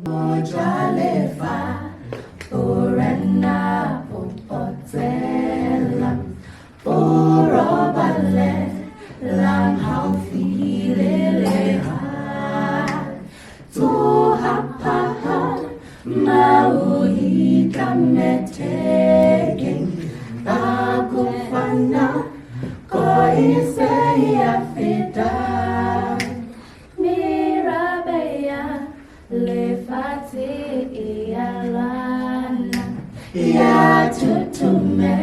Mojalefa Urena Popotela Urobale Lang Haufileleha Tuhapaha Mauhi Kametege Akufana Koise Yafida Mirabeya Lefati Iyalana Ya tutume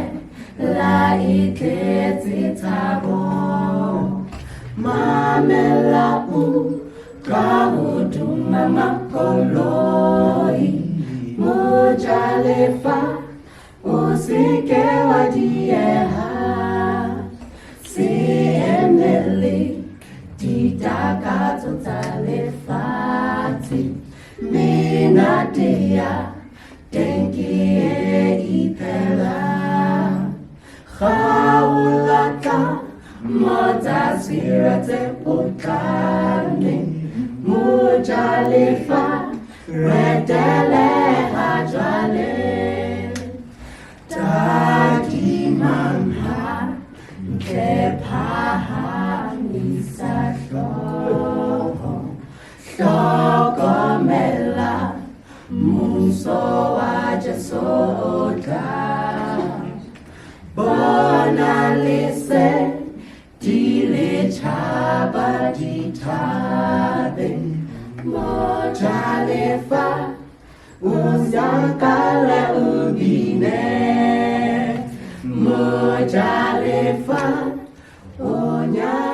La iketi tabo Mamela Kahuduma makoloi Mojalefa Usike wadieha Sieneli Didaka totalefati Minadia Denkie ipela Khawlata Motasirate Pukane Mujalefa Redele Hajale Tadimamha Kepaha Nisasho Shokomela Muso Ajasoda Bonalise Dile Chaba Ditabe Mojalefa Uzakale Ubine Mojalefa Onya